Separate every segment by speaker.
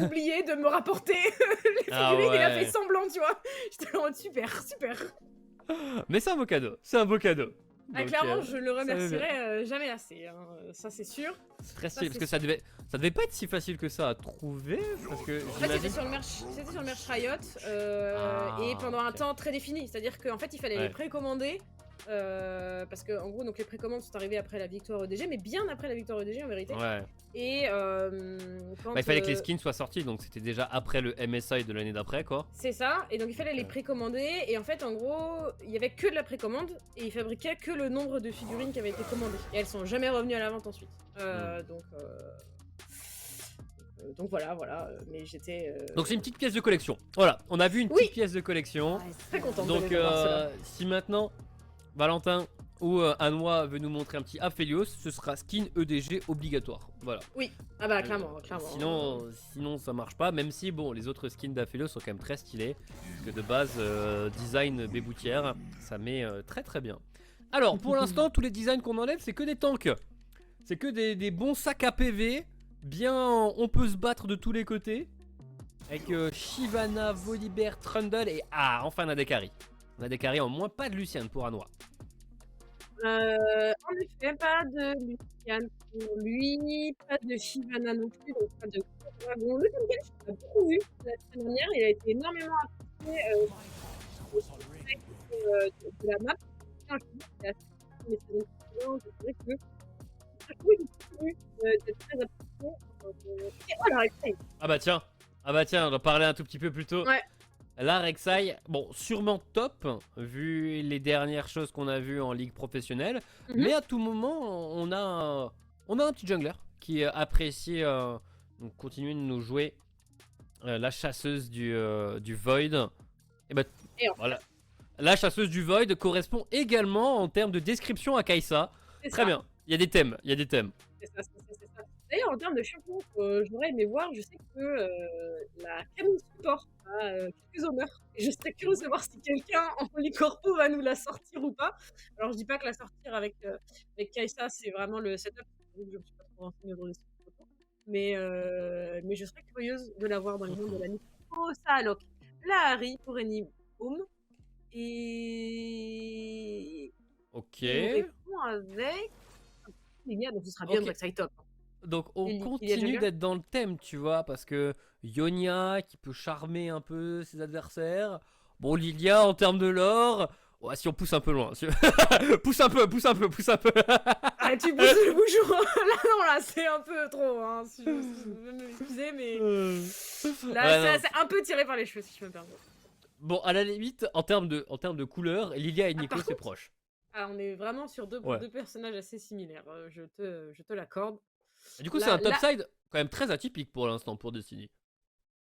Speaker 1: oublié de me rapporter les
Speaker 2: Ah
Speaker 1: figurines, il a fait
Speaker 2: ouais.
Speaker 1: semblant, tu vois. J'étais en mode super, super.
Speaker 2: Mais c'est un beau cadeau, c'est un beau cadeau.
Speaker 1: Ah,
Speaker 2: Donc
Speaker 1: clairement, je le
Speaker 2: ça veut bien.
Speaker 1: remercierai jamais assez, hein, ça c'est sûr.
Speaker 2: Très
Speaker 1: Ça
Speaker 2: stylé, parce
Speaker 1: c'est
Speaker 2: que
Speaker 1: sûr.
Speaker 2: ça devait pas être si facile que ça à trouver, parce que
Speaker 1: En fait,
Speaker 2: j'imagine.
Speaker 1: c'était sur le merch Riot, et
Speaker 2: Ah,
Speaker 1: pendant un
Speaker 2: ok.
Speaker 1: temps très défini. C'est-à-dire qu'en fait, il fallait les
Speaker 2: Ouais.
Speaker 1: précommander, parce que en gros, donc les précommandes sont arrivées après la victoire EDG, mais bien après la victoire EDG en vérité.
Speaker 2: Ouais.
Speaker 1: Et
Speaker 2: Bah, il
Speaker 1: quand
Speaker 2: fallait que les skins soient sortis, donc c'était déjà après le MSI de l'année d'après, quoi.
Speaker 1: c'est ça, et donc il fallait les précommander, et en fait, en gros, il y avait que de la précommande, et ils fabriquaient que le nombre de figurines qui avaient été commandées. Et elles sont jamais revenues à la vente ensuite. Donc voilà, voilà, mais j'étais.
Speaker 2: Donc c'est une petite pièce de collection. Voilà, on a vu une petite
Speaker 1: Oui!
Speaker 2: pièce de collection.
Speaker 1: Ah, très contente de
Speaker 2: Donc
Speaker 1: les avoir, ceux-là.
Speaker 2: si maintenant Valentin ou Anois veut nous montrer un petit Aphelios, ce sera skin EDG obligatoire. Voilà.
Speaker 1: Oui, ah bah clairement, clairement.
Speaker 2: Sinon ça marche pas, même si bon les autres skins d'Aphelios sont quand même très stylés. Parce que de base, design béboutière, ça met très très bien. Alors pour l'instant, tous les designs qu'on enlève, c'est que des tanks. C'est que des bons sacs à PV. Bien, on peut se battre de tous les côtés. Avec Shyvana, Volibear, Trundle et enfin on a des carries. On a des carries en moins, pas de Luciane pour Anois.
Speaker 1: En effet, pas de Lucian pour lui, pas de Shyvana non plus, donc pas de Dragon. Le Tangal, je l'ai beaucoup vu la semaine dernière, il a été énormément apprécié de la map. Enfin, je trouve que c'est assez mais saisons précédentes, c'est vrai que je trouve qu'il continue d'être très apprécié. Et oh la Rek'Sai!
Speaker 2: Ah bah tiens, on en parlait un tout petit peu plus tôt.
Speaker 1: Ouais.
Speaker 2: La Rek'Sai, bon, sûrement top, vu les dernières choses qu'on a vues en ligue professionnelle. Mais à tout moment, on a un petit jungler qui apprécie donc continuer de nous jouer la chasseuse du Void. Et bah
Speaker 1: Et en
Speaker 2: voilà. La chasseuse du Void correspond également en termes de description à Kai'Sa.
Speaker 1: c'est
Speaker 2: Très
Speaker 1: ça.
Speaker 2: bien, il y a des thèmes, il y a des thèmes.
Speaker 1: C'est ça, c'est ça, c'est ça. D'ailleurs, en termes de champion j'aurais aimé voir, je sais que la Camille Support a quelques honneurs. Et je serais curieuse de voir si quelqu'un en Polycorpo va nous la sortir ou pas. Alors, je dis pas que la sortir avec Kai'Sa, c'est vraiment le setup. J'avoue que je me suis pas trop renseignée dans les trucs. Mais je serais curieuse de la voir dans les mondes de la nuit. Oh, ça, alors. La Harry pour Eni Home. Et.
Speaker 2: Ok.
Speaker 1: Et on répond avec. Lilia, donc ce sera bien
Speaker 2: Ok.
Speaker 1: Rek'Sai top.
Speaker 2: Donc on
Speaker 1: Lilia
Speaker 2: continue
Speaker 1: Jungle.
Speaker 2: d'être dans le thème, tu vois, parce que Ionia qui peut charmer un peu ses adversaires. Bon, Lilia en termes de lore, ouais, si on pousse un peu loin. pousse un peu, pousse un peu, pousse un peu.
Speaker 1: Ah, tu pousses le bouchon. Là, non, là, c'est un peu trop. Hein. Si je veux m'excuser, mais là,
Speaker 2: Ouais,
Speaker 1: c'est un peu tiré par les cheveux, si je me permets.
Speaker 2: bon, à la limite, en termes de couleur, Lilia et Nico,
Speaker 1: Par
Speaker 2: c'est
Speaker 1: contre,
Speaker 2: proche.
Speaker 1: on est vraiment sur deux
Speaker 2: Ouais.
Speaker 1: personnages assez similaires. Je te l'accorde.
Speaker 2: Et du coup, c'est
Speaker 1: Là,
Speaker 2: un topside quand même très atypique pour l'instant pour Destiny.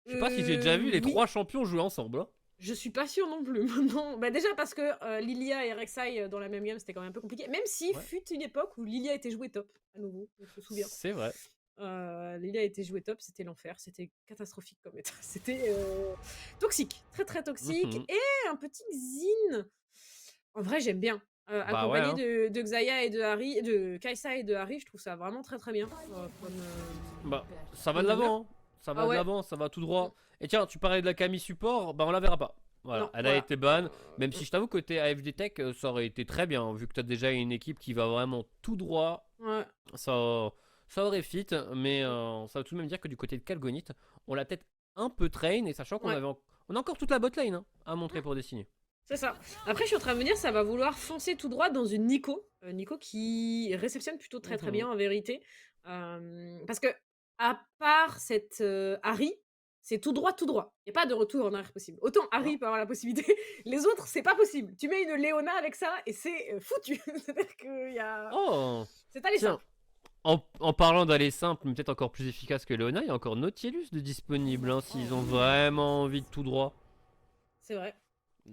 Speaker 2: Je sais pas si j'ai déjà vu les
Speaker 1: oui.
Speaker 2: 3 champions jouer ensemble. Hein.
Speaker 1: Je suis pas sûre non plus. Non. Bah déjà parce que Lilia et Rek'Sai dans la même game, c'était quand même un peu compliqué. Même si fut une époque où Lilia était jouée top, à nouveau, je me souviens.
Speaker 2: C'est vrai.
Speaker 1: Lilia était jouée top, c'était l'enfer, c'était catastrophique comme état. C'était toxique, très très toxique. Et un petit Xin. En vrai, j'aime bien.
Speaker 2: Bah ouais.
Speaker 1: Accompagné de Xayah et de Harry, de Kai'Sa et de Harry, je trouve ça vraiment très très bien.
Speaker 2: Bah, ça va de
Speaker 1: jungler.
Speaker 2: l'avant. Hein. Ça va
Speaker 1: Ah
Speaker 2: de
Speaker 1: ouais.
Speaker 2: l'avant, ça va tout droit. Et tiens, tu parlais de la Camille Support, bah on la verra pas. Voilà,
Speaker 1: Non,
Speaker 2: elle a
Speaker 1: voilà.
Speaker 2: été ban. Même si je t'avoue, côté AFD Tech, ça aurait été très bien. Vu que tu as déjà une équipe qui va vraiment tout droit,
Speaker 1: Ouais.
Speaker 2: ça aurait fit. Mais ça veut tout de même dire que du côté de Calgonite, on l'a peut-être un peu train. Et sachant qu'on avait on a encore toute la botlane hein, à montrer pour Destiny.
Speaker 1: C'est ça. Après, je suis en train de me dire, ça va vouloir foncer tout droit dans une Nico. Nico qui réceptionne plutôt très très bien en vérité. Parce que, à part cette Harry, c'est tout droit, tout droit. Il n'y a pas de retour en arrière possible. Autant Harry peut avoir la possibilité, les autres, c'est pas possible. Tu mets une Léona avec ça et c'est foutu. C'est-à-dire qu'il y a.
Speaker 2: Oh
Speaker 1: C'est allé simple.
Speaker 2: En parlant d'aller simple, mais peut-être encore plus efficace que Leona, il y a encore Nautilus de disponible hein, s'ils ont vraiment envie de tout droit.
Speaker 1: C'est vrai.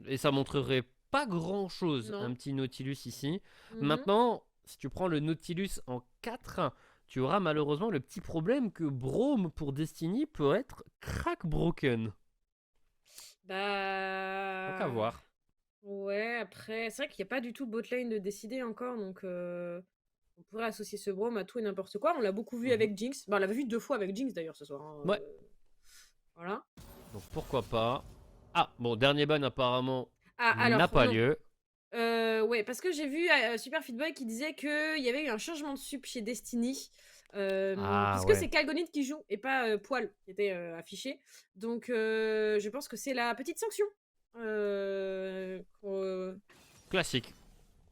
Speaker 2: Et ça montrerait pas grand chose,
Speaker 1: Non.
Speaker 2: un petit Nautilus ici. Maintenant, si tu prends le Nautilus en 4, tu auras malheureusement le petit problème que Braum pour Destiny peut être crack broken.
Speaker 1: Bah.
Speaker 2: Donc à voir.
Speaker 1: Ouais, après, c'est vrai qu'il n'y a pas du tout botlane de décider encore, donc on pourrait associer ce Braum à tout et n'importe quoi. On l'a beaucoup vu avec Jinx. Bah, on l'avait vu 2 fois avec Jinx d'ailleurs ce soir. Hein.
Speaker 2: Ouais.
Speaker 1: Voilà.
Speaker 2: Donc pourquoi pas. Ah, bon, dernier ban apparemment
Speaker 1: Ah,
Speaker 2: n'a
Speaker 1: alors,
Speaker 2: pas
Speaker 1: non.
Speaker 2: lieu.
Speaker 1: Ouais, parce que j'ai vu Super Fit Boy qui disait qu'il y avait eu un changement de sup chez Destiny.
Speaker 2: Ah
Speaker 1: Puisque
Speaker 2: ouais,
Speaker 1: c'est Calgonite qui joue et pas Poil qui était affiché. Donc, je pense que c'est la petite sanction.
Speaker 2: classique.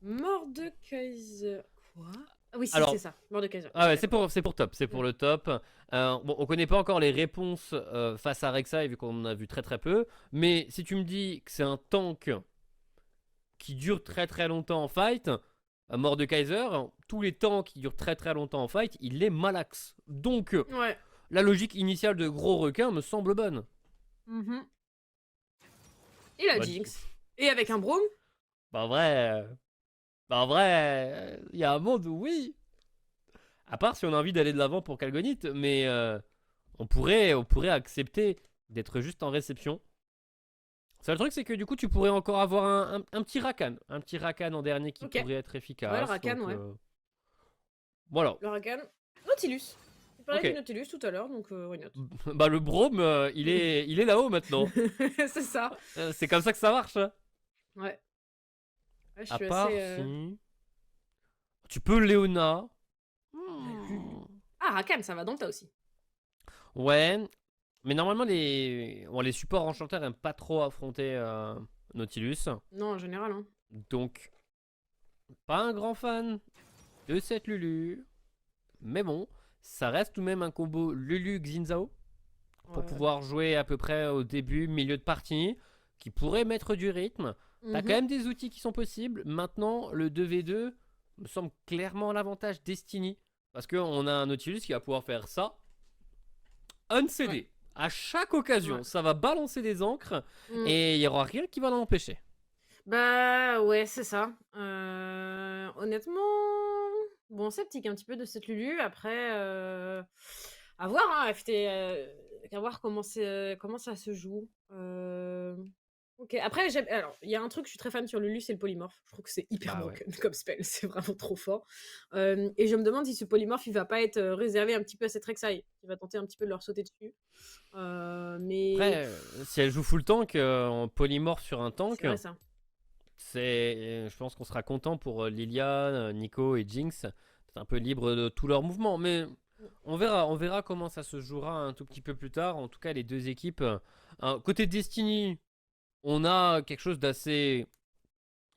Speaker 1: Mordekaiser. Quoi? Ah oui, si, c'est
Speaker 2: Alors,
Speaker 1: ça. Mordekaiser.
Speaker 2: ah
Speaker 1: Ok,
Speaker 2: ouais,
Speaker 1: d'accord.
Speaker 2: c'est pour top, c'est
Speaker 1: Mm.
Speaker 2: pour le top. Bon, on connaît pas encore les réponses face à Rek'Sai vu qu'on en a vu très très peu. Mais si tu me dis que c'est un tank qui dure très très longtemps en fight, Mordekaiser, tous les tanks qui durent très très longtemps en fight, il les malaxe. Donc,
Speaker 1: Ouais.
Speaker 2: la logique initiale de gros requin me semble bonne.
Speaker 1: Mhm. Et la
Speaker 2: Bah,
Speaker 1: Jinx. Et avec un Braum.
Speaker 2: bah en vrai, il y a un monde où oui. À part si on a envie d'aller de l'avant pour Calgonite, mais on pourrait accepter d'être juste en réception. Seul truc, c'est que du coup, tu pourrais encore avoir un petit Rakan en dernier qui
Speaker 1: Ok.
Speaker 2: pourrait être
Speaker 1: Ouais, le
Speaker 2: efficace.
Speaker 1: Rakan,
Speaker 2: Donc
Speaker 1: ouais.
Speaker 2: voilà.
Speaker 1: Le Rakan. Nautilus. Tu parlais
Speaker 2: Ok.
Speaker 1: du Nautilus tout à l'heure, donc why not?
Speaker 2: Bah le Brome, il est là-haut maintenant.
Speaker 1: C'est ça.
Speaker 2: C'est comme ça que ça marche, hein.
Speaker 1: Ouais. Ouais, je
Speaker 2: À
Speaker 1: suis assez.
Speaker 2: part si tu peux Léona.
Speaker 1: Lulu. Ah, Rakan, ça va dans le tas aussi.
Speaker 2: Ouais, mais normalement les supports enchanteurs aiment pas trop affronter Nautilus.
Speaker 1: Non, en général, hein.
Speaker 2: Donc pas un grand fan de cette Lulu. Mais bon, ça reste tout de même un combo Lulu-Xinzao pour
Speaker 1: Ouais.
Speaker 2: pouvoir jouer à peu près au début, milieu de partie, qui pourrait mettre du rythme. T'as quand
Speaker 1: Mhm.
Speaker 2: même des outils qui sont possibles. Maintenant, le 2v2 me semble clairement l'avantage Destiny. Parce qu'on a un Nautilus qui va pouvoir faire ça,
Speaker 1: Ouais.
Speaker 2: uncédé. À chaque
Speaker 1: Ouais.
Speaker 2: occasion, ça va balancer des encres
Speaker 1: Mm.
Speaker 2: et il n'y aura rien qui va l'empêcher.
Speaker 1: Bah ouais, c'est ça. Honnêtement, bon, sceptique un petit peu de cette Lulu. Après, à voir, hein, FT, à voir comment ça se joue. Ok. Après, alors, il y a un truc, je suis très fan sur Lulu, c'est le polymorphe. Je trouve que c'est hyper
Speaker 2: Bah ouais.
Speaker 1: broken comme spell, c'est vraiment trop fort. Et je me demande si ce polymorphe, il va pas être réservé un petit peu à cette Rek'Sai, qui va tenter un petit peu de leur sauter dessus. Mais
Speaker 2: Après, si elle joue full tank en polymorphe sur un
Speaker 1: c'est
Speaker 2: tank,
Speaker 1: vrai ça.
Speaker 2: je pense qu'on sera content pour Lilia, Nico et Jinx, d'être un peu libre de tous leurs mouvements. Mais on verra comment ça se jouera un tout petit peu plus tard. En tout cas, les deux équipes. Côté Destiny, on a quelque chose d'assez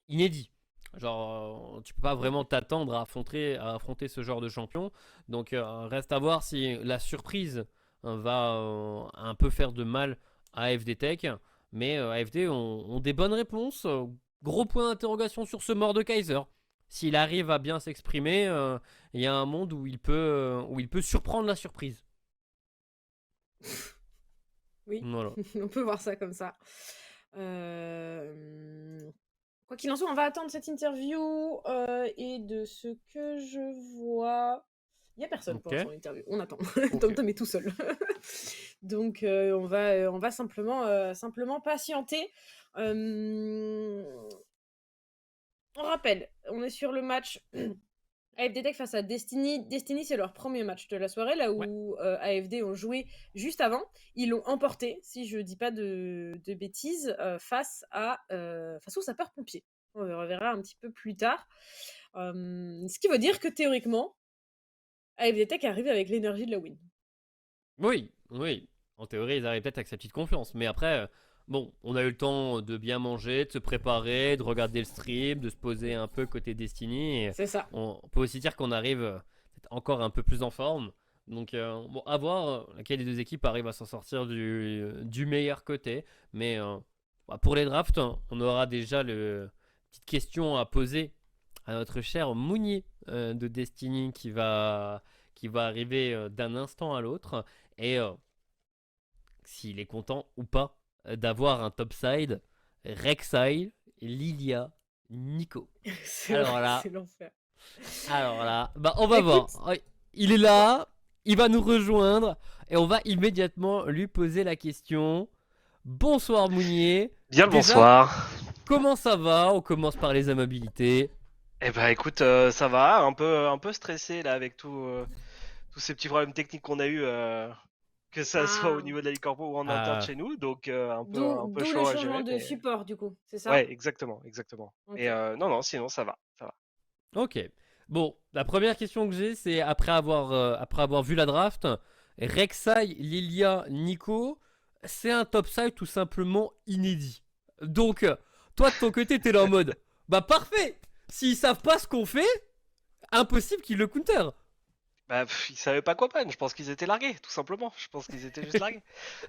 Speaker 2: inédit. Genre, tu peux pas vraiment t'attendre à affronter ce genre de champion. Donc, reste à voir si la surprise va un peu faire de mal à AFD Tech. Mais AFD ont des bonnes réponses. Gros point d'interrogation sur ce Mordekaiser. S'il arrive à bien s'exprimer, il y a un monde où il peut surprendre la surprise.
Speaker 1: Oui,
Speaker 2: Voilà.
Speaker 1: on peut voir ça comme ça. Euh, Quoi qu'il en soit, on va attendre cette interview et de ce que je vois, il n'y a personne pour
Speaker 2: Ok.
Speaker 1: l'instant en interview. On attend.
Speaker 2: Ok.
Speaker 1: Tom Tom est tout seul. Donc on va simplement patienter. Euh, On rappelle, on est sur le match AFD Tech face à Destiny. Destiny, c'est leur premier match de la soirée, là
Speaker 2: Ouais.
Speaker 1: où AFD ont joué juste avant. Ils l'ont emporté, si je dis pas de bêtises, face aux sapeurs-pompiers. On reverra un petit peu plus tard. Ce qui veut dire que théoriquement, AFD Tech arrive avec l'énergie de la win.
Speaker 2: Oui, oui. En théorie, ils arrivent peut-être avec sa petite confiance. Mais après, bon, on a eu le temps de bien manger, de se préparer, de regarder le stream, de se poser un peu côté Destiny. Et
Speaker 1: C'est ça.
Speaker 2: on peut aussi dire qu'on arrive peut-être encore un peu plus en forme. Donc, bon, à voir laquelle des deux équipes arrive à s'en sortir du meilleur côté. Mais bah, pour les drafts, hein, on aura déjà le petite question à poser à notre cher Mounier de Destiny qui va arriver d'un instant à l'autre et s'il est content ou pas d'avoir un topside Rek'Sai, Lilia, Nico.
Speaker 1: C'est vrai
Speaker 2: Alors
Speaker 1: que
Speaker 2: là,
Speaker 1: c'est l'enfer.
Speaker 2: bah on va voir.
Speaker 1: Écoute,
Speaker 2: Ouais, il est là, il va nous rejoindre et on va immédiatement lui poser la question. Bonsoir Mounier.
Speaker 3: Bien le
Speaker 2: Déjà,
Speaker 3: bonsoir.
Speaker 2: comment ça va? On commence par les amabilités.
Speaker 3: Eh ben écoute, ça va, un peu stressé là avec tous ces petits problèmes techniques qu'on a eu que ça soit au
Speaker 1: Ah.
Speaker 3: niveau de la Ligue Corpo ou en
Speaker 2: Ah.
Speaker 3: interne chez nous, donc un peu
Speaker 1: D'où le
Speaker 3: chaud à
Speaker 1: changement
Speaker 3: gérer.
Speaker 1: de
Speaker 3: Mais...
Speaker 1: support, du coup, c'est ça?
Speaker 3: Ouais, exactement.
Speaker 1: Ok.
Speaker 3: Et non, sinon ça va.
Speaker 2: Ok. Bon, la première question que j'ai, c'est après avoir vu la draft, Rek'Sai, Lilia, Nico, c'est un topside tout simplement inédit. Donc, toi de ton côté, t'es là en mode, bah parfait. S'ils savent pas ce qu'on fait, impossible qu'ils le counter.
Speaker 3: Bah, ils savaient pas quoi prendre. Je pense qu'ils étaient largués, tout simplement. Je pense qu'ils étaient juste largués.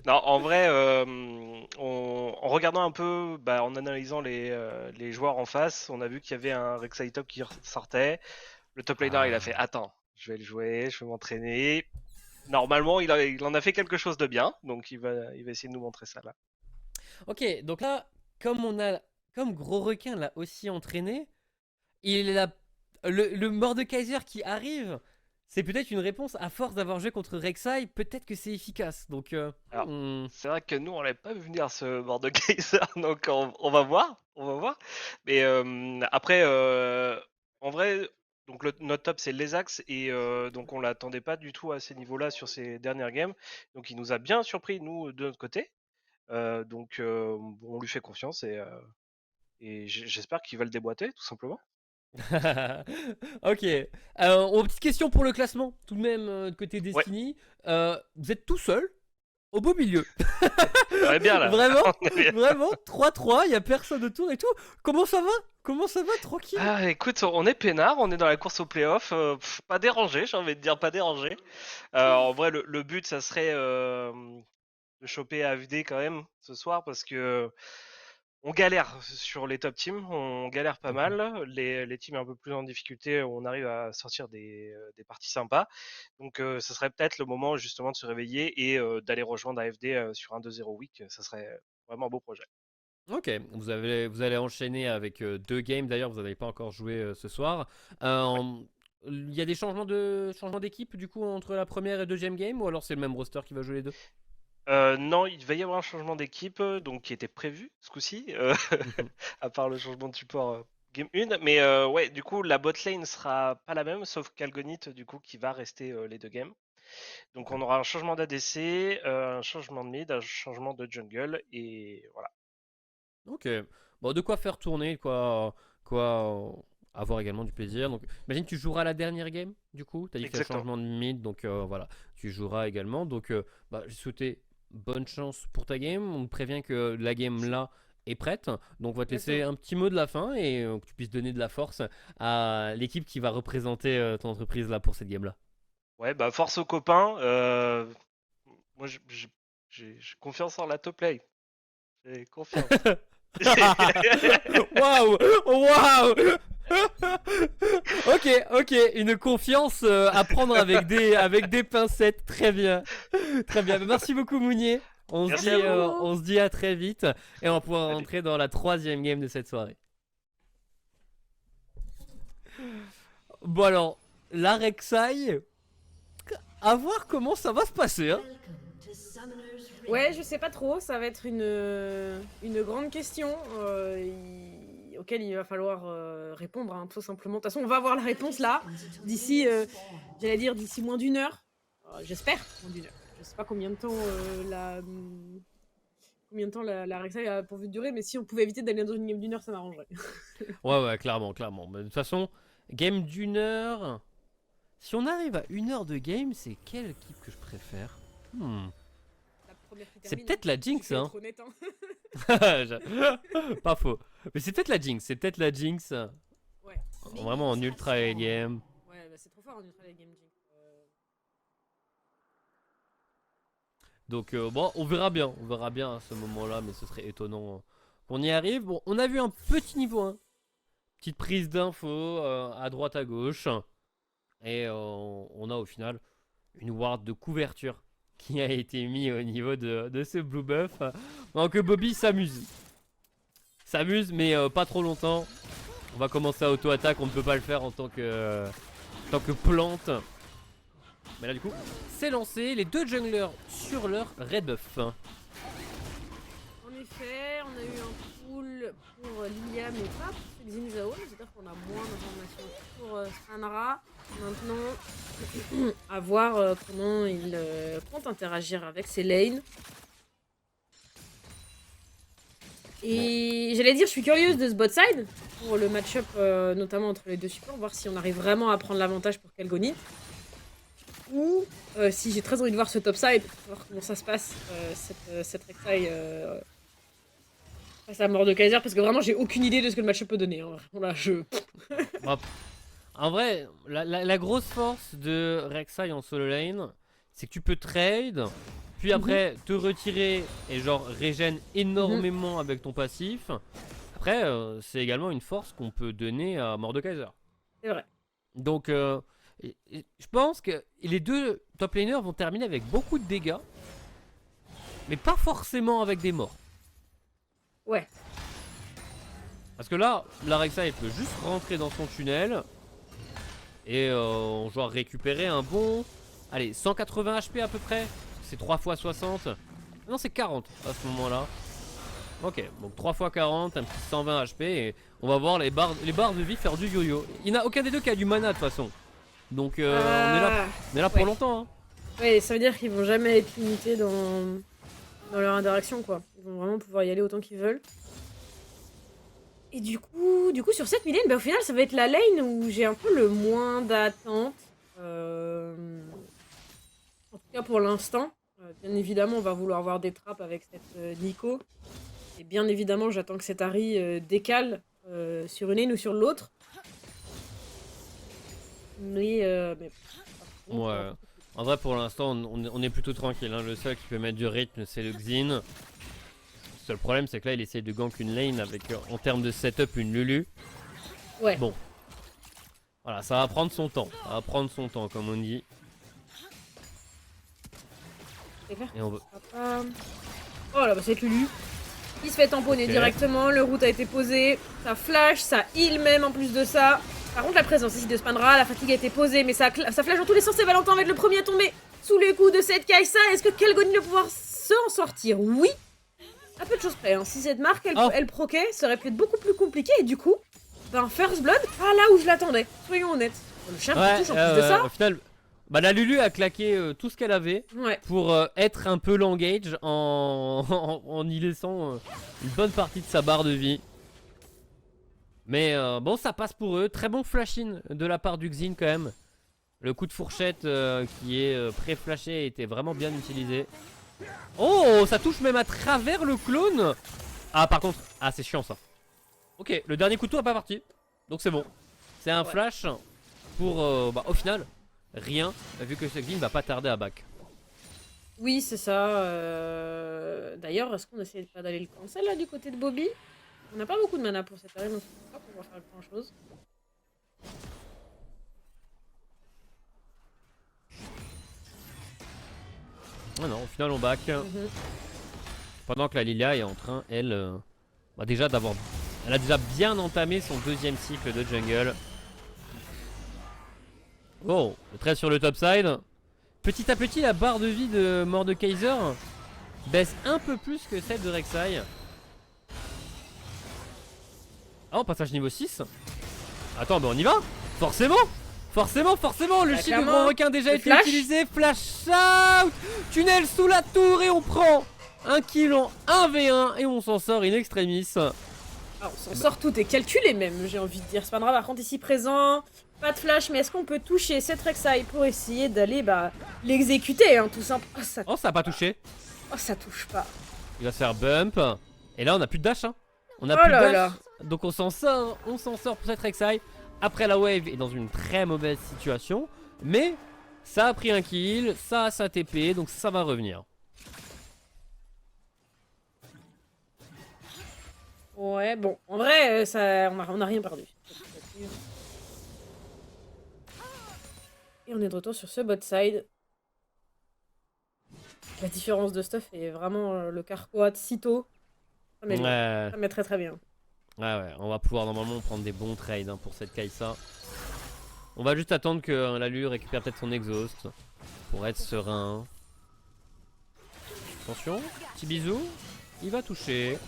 Speaker 3: Non, en vrai, en regardant un peu, bah, en analysant les joueurs en face, on a vu qu'il y avait un Rek'Sai top qui sortait. Le top laner, il a fait attends, je vais le jouer, je vais m'entraîner. Normalement, il en a fait quelque chose de bien, donc il va essayer de nous montrer ça là.
Speaker 2: Ok, donc là, comme Gros Requin l'a aussi entraîné, il a le Mordekaiser qui arrive. C'est peut-être une réponse à force d'avoir joué contre Rek'Sai, peut-être que c'est efficace. Donc,
Speaker 3: Alors, c'est vrai que nous, on l'avait pas vu venir ce Mordekaiser, donc on va voir, Mais après, en vrai, donc notre top c'est Lesax et donc on l'attendait pas du tout à ces niveaux-là sur ces dernières games. Donc il nous a bien surpris nous de notre côté. Donc on lui fait confiance et j'espère qu'il va le déboîter tout simplement.
Speaker 2: ok. Petite question pour le classement, tout de même, côté
Speaker 3: Ouais,
Speaker 2: Destiny. Vous êtes tout seul, au beau milieu.
Speaker 3: on est bien là.
Speaker 2: Vraiment,
Speaker 3: On est bien.
Speaker 2: vraiment, 3-3, il n'y a personne autour et tout. Comment ça va? Comment ça va, tranquille?
Speaker 3: Ah, écoute, on est peinard, on est dans la course au playoff, pas dérangé, j'ai envie de dire pas dérangé. En vrai, le but, ça serait de choper AFD quand même ce soir parce que on galère sur les top teams, on galère pas mal. Les teams un peu plus en difficulté, on arrive à sortir des parties sympas. Donc, ça serait peut-être le moment justement de se réveiller et d'aller rejoindre AFD sur un 2-0 week. Ça serait vraiment un beau projet.
Speaker 2: Ok, vous allez enchaîner avec 2 games. D'ailleurs, vous n'avez pas encore joué ce soir.
Speaker 3: Ouais.
Speaker 2: Il y a des changements d'équipe du coup entre la première et deuxième game, ou alors c'est le même roster qui va jouer les deux?
Speaker 3: Non, il va y avoir un changement d'équipe donc qui était prévu ce coup-ci, à part le changement de support game 1. Mais ouais, du coup, la bot lane sera pas la même, sauf Kalgonit, du coup, qui va rester les 2 games. Donc on aura un changement d'ADC, un changement de mid, un changement de jungle, et voilà.
Speaker 2: Ok. Bon, de quoi faire tourner, avoir également du plaisir. Donc, imagine tu joueras la dernière game, du coup. T'as dit qu'il y a
Speaker 3: Exactement.
Speaker 2: changement de mid, donc voilà, tu joueras également. Donc, je souhaitais bonne chance pour ta game. On te prévient que la game là est prête. Donc, on va te laisser
Speaker 1: Exactement.
Speaker 2: un petit mot de la fin et que tu puisses donner de la force à l'équipe qui va représenter ton entreprise là pour cette game là.
Speaker 3: Ouais, bah force aux copains. Moi, j'ai confiance en la top lane. J'ai confiance.
Speaker 2: Waouh! Waouh! Ok, ok, une confiance à prendre avec des pincettes, très bien. Très bien, merci beaucoup Mounier.
Speaker 3: Merci à vous.
Speaker 2: On se dit à très vite et on va pouvoir
Speaker 3: Allez.
Speaker 2: rentrer dans la 3e game de cette soirée. Bon alors, la Rek'Sai, à voir comment ça va se passer. Hein.
Speaker 1: Ouais, je sais pas trop, ça va être une grande question auquel il va falloir répondre, hein, tout simplement. De toute façon, on va avoir la réponse là, d'ici, j'allais dire d'ici moins d'une heure. J'espère, moins d'une heure. Je sais pas combien de temps la Rek'Sai a pour but de durer, mais si on pouvait éviter d'aller dans une game d'une heure, ça m'arrangerait.
Speaker 2: Ouais, clairement, clairement. Mais de toute façon, game d'1 heure. Si on arrive à 1 heure de game, c'est quelle équipe que je préfère?
Speaker 1: La première qui
Speaker 2: C'est
Speaker 1: termine,
Speaker 2: peut-être
Speaker 1: hein.
Speaker 2: la Jinx,
Speaker 1: Je vais
Speaker 2: hein.
Speaker 1: être honnête, hein.
Speaker 2: Pas faux. Mais c'est peut-être la Jinx,
Speaker 1: Ouais. Mais
Speaker 2: Vraiment en
Speaker 1: ça
Speaker 2: ultra
Speaker 1: reste
Speaker 2: late game.
Speaker 1: Ouais, bah c'est trop fort en ultra late game Jinx.
Speaker 2: Donc bon, on verra bien à ce moment-là, mais ce serait étonnant qu'on y arrive. Bon, on a vu un petit niveau 1. Petite prise d'infos à droite à gauche. Et on a au final une ward de couverture qui a été mis au niveau de ce blue buff. Donc Bobby s'amuse. S'amuse, mais pas trop longtemps. On va commencer à auto-attaque, on ne peut pas le faire en tant que plante. Mais là du coup, c'est lancé, les 2 junglers sur leur red buff.
Speaker 1: On effet, on a eu un pool pour Lilia, mais pas pour Xin Zhao. C'est-à-dire qu'on a moins d'informations pour Sanra. Maintenant, à voir comment il compte interagir avec ses lanes. Et j'allais dire, je suis curieuse de ce bot side pour le match-up, notamment entre les deux supports, voir si on arrive vraiment à prendre l'avantage pour Kelgonit. Ou si j'ai très envie de voir ce top side, voir comment ça se passe, cette Rek'Sai face à Mordekaiser, parce que vraiment j'ai aucune idée de ce que le match-up peut donner. Hein. Là,
Speaker 2: Bah, en vrai, la grosse force de Rek'Sai en solo lane, c'est que tu peux trade, puis après te retirer et genre régène énormément avec ton passif. Après, c'est également une force qu'on peut donner à Mordekaiser.
Speaker 1: C'est vrai.
Speaker 2: Donc, je pense que les deux top laners vont terminer avec beaucoup de dégâts, mais pas forcément avec des morts.
Speaker 1: Ouais.
Speaker 2: Parce que là, la Rek'Sai peut juste rentrer dans son tunnel et on doit récupérer un bon, allez, 180 HP à peu près. C'est 3 x 60. Non, c'est 40 à ce moment-là. Ok, donc 3 x 40, un petit 120 HP et on va voir les barres de vie faire du yo-yo. Il n'y en a aucun des deux qui a du mana de toute façon. Donc on est là pour longtemps. Hein.
Speaker 1: Ouais, ça veut dire qu'ils vont jamais être limités dans leur interaction, quoi. Ils vont vraiment pouvoir y aller autant qu'ils veulent. Et du coup sur cette mid-lane, au final, ça va être la lane où j'ai un peu le moins d'attente. En tout cas pour l'instant. Bien évidemment, on va vouloir voir des trappes avec cette Nico. Et bien évidemment, j'attends que cette Ahri décale sur une lane ou sur l'autre. Mais
Speaker 2: ouais. En vrai, pour l'instant, on est plutôt tranquille. Hein. Le seul qui peut mettre du rythme, c'est le Xin. Le seul problème, c'est que là, il essaye de gank une lane avec, en termes de setup, une Lulu.
Speaker 1: Ouais.
Speaker 2: Bon. Voilà, ça va prendre son temps. Ça va prendre son temps, comme on dit. Et on veut...
Speaker 1: Oh là, c'est Lulu. Il se fait tamponner directement, le route a été posé, ça flash, ça heal même en plus de ça. Par contre, la présence ici de Spandra, la fatigue a été posée, mais ça flash dans tous les sens et Valentin va être le premier à tomber sous les coups de cette Kai'Sa. Est-ce que Kelgonit va pouvoir s'en sortir? Oui. À peu de choses près. Hein. Si cette marque, elle proquait, ça aurait pu être beaucoup plus compliqué et du coup, First Blood, pas là où je l'attendais. Soyons honnêtes. Le chien touche en plus de ça.
Speaker 2: Au final, la Lulu a claqué tout ce qu'elle avait pour être un peu l'engage en y laissant une bonne partie de sa barre de vie. Mais bon, ça passe pour eux. Très bon flash-in de la part du Xin quand même. Le coup de fourchette qui est pré-flashé était vraiment bien utilisé. Oh, ça touche même à travers le clone. Ah, par contre, c'est chiant ça. Ok, le dernier couteau a pas parti. Donc c'est bon. C'est un flash pour, au final, rien. Vu que ce Xin va pas tarder à back.
Speaker 1: Oui, c'est ça. D'ailleurs, est-ce qu'on essaie pas d'aller le cancel là du côté de Bobby? On n'a pas beaucoup de mana pour cette arène, donc je pense pas pouvoir faire grand chose.
Speaker 2: Ah non, au final on back. Pendant que la Lilia est en train, elle, déjà d'avoir... Elle a déjà bien entamé son deuxième cycle de jungle. Oh, le trait sur le top side. Petit à petit, la barre de vie de Mordekaiser baisse un peu plus que celle de Rek'Sai. Oh, passage niveau 6. Attends, on y va. Forcément, le shield de grand requin déjà été utilisé. Flash out. Tunnel sous la tour et on prend un kill en 1v1 et on s'en sort in extremis.
Speaker 1: Ah, on s'en sort, tout est calculé même, j'ai envie de dire. Spandra par contre ici présent, pas de flash, mais est-ce qu'on peut toucher cette Rek'Sai pour essayer d'aller l'exécuter, hein, tout simple.
Speaker 2: Oh, ça a pas touché.
Speaker 1: Oh, ça touche pas.
Speaker 2: Il va se faire bump. Et là, on a plus de dash. Hein. On a plus de dash. Donc on s'en sort pour cette Rek'Sai. Après la wave est dans une très mauvaise situation. Mais ça a pris un kill, ça a sa TP, donc ça va revenir.
Speaker 1: Ouais, bon, en vrai, on a rien perdu. Et on est de retour sur ce bot side. La différence de stuff est vraiment le carquois de sitôt. Ça met très très bien.
Speaker 2: Ouais, on va pouvoir normalement prendre des bons trades pour cette Kai'Sa. On va juste attendre que la Lulu récupère peut-être son exhaust pour être serein. Attention, petit bisou. Il va toucher.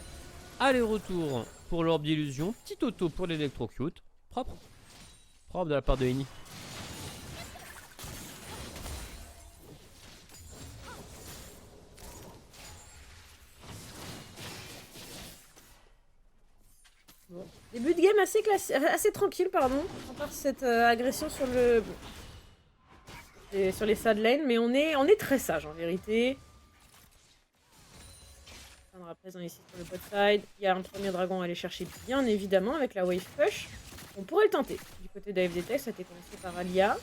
Speaker 2: Aller-retour pour l'orbe d'illusion. Petit auto pour l'électrocute. Propre. Propre de la part de Eni.
Speaker 1: Bon. Début de game assez tranquille, pardon. À part cette agression sur le... Et sur les side lanes, mais on est très sage en vérité. On sera présent ici sur le bot side. Il y a un premier dragon à aller chercher bien évidemment avec la wave push. On pourrait le tenter. Du côté d'AFDT, ça a été commencé par Alia.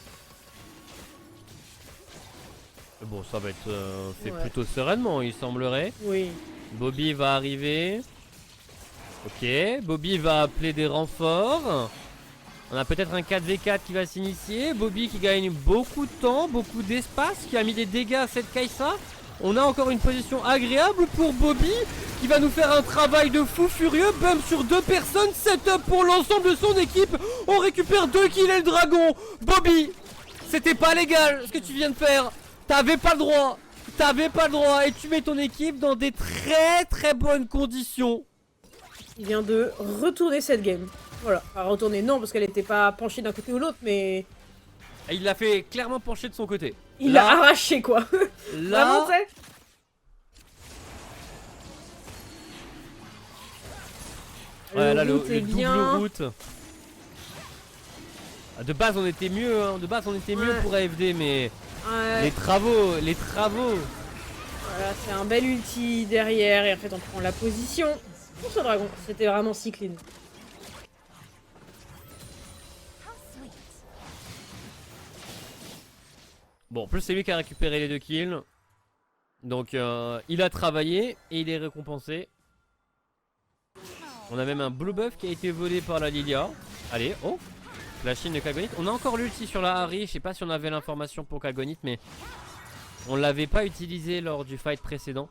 Speaker 2: Bon, ça va être fait
Speaker 1: Ouais.
Speaker 2: plutôt sereinement, il semblerait.
Speaker 1: Oui.
Speaker 2: Bobby va arriver. Ok, Bobby va appeler des renforts. On a peut-être un 4v4 qui va s'initier. Bobby qui gagne beaucoup de temps, beaucoup d'espace, qui a mis des dégâts à cette Kai'Sa. On a encore une position agréable pour Bobby qui va nous faire un travail de fou furieux. Bump sur 2 personnes, setup pour l'ensemble de son équipe. On récupère 2 kills et le dragon. Bobby, c'était pas légal ce que tu viens de faire. T'avais pas le droit. T'avais pas le droit et tu mets ton équipe dans des très bonnes conditions.
Speaker 1: Il vient de retourner cette game. Voilà. Enfin, retourner non, parce qu'elle était pas penchée d'un côté ou l'autre, mais...
Speaker 2: Et il l'a fait clairement pencher de son côté.
Speaker 1: Il l'a arraché, quoi.
Speaker 2: Là,
Speaker 1: Vraiment, tu sais.
Speaker 2: ouais, là, le
Speaker 1: est
Speaker 2: double
Speaker 1: bien.
Speaker 2: route. Ah, de base, on était mieux, hein. De base, on était mieux
Speaker 1: Ouais.
Speaker 2: pour AFD, mais
Speaker 1: Ouais.
Speaker 2: les travaux.
Speaker 1: Voilà, c'est un bel ulti derrière, et en fait, on prend la position pour ce dragon. C'était vraiment si clean.
Speaker 2: Bon, en plus, c'est lui qui a récupéré les 2 kills. Donc, il a travaillé et il est récompensé. On a même un blue buff qui a été volé par la Lilia. Allez, oh, flashing de Kalgonite. On a encore l'ulti sur la Harry. Je sais pas si on avait l'information pour Kalgonite, mais on l'avait pas utilisé lors du fight précédent.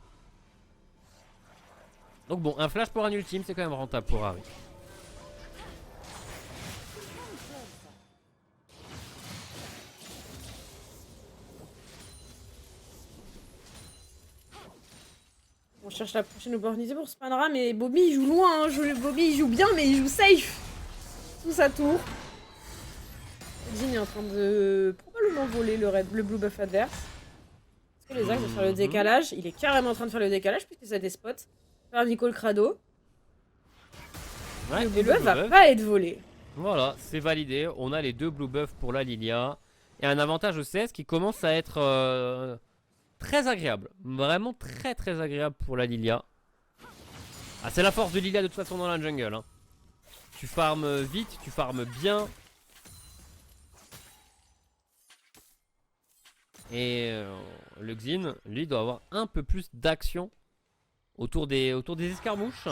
Speaker 2: Donc bon, un flash pour un ultime, c'est quand même rentable pour Harry.
Speaker 1: On cherche la prochaine opportunité pour Spanra, mais Bobby il joue loin. Hein. Bobby il joue bien, mais il joue safe. Sous sa tour. Jin est en train de probablement voler le blue buff adverse. Est-ce que les Axe vont faire le décalage? Il est carrément en train de faire le décalage puisque ça des spots. Par Nicole Crado.
Speaker 2: Ouais,
Speaker 1: Le
Speaker 2: et
Speaker 1: blue buff va pas être volé.
Speaker 2: Voilà, c'est validé. On a les 2 blue buffs pour la Lilia. Et un avantage au CS qui commence à être très agréable. Vraiment très agréable pour la Lilia. Ah, c'est la force de Lilia de toute façon dans la jungle. Hein. Tu farmes vite, tu farmes bien. Et le Xin, lui, doit avoir un peu plus d'action autour des escarmouches.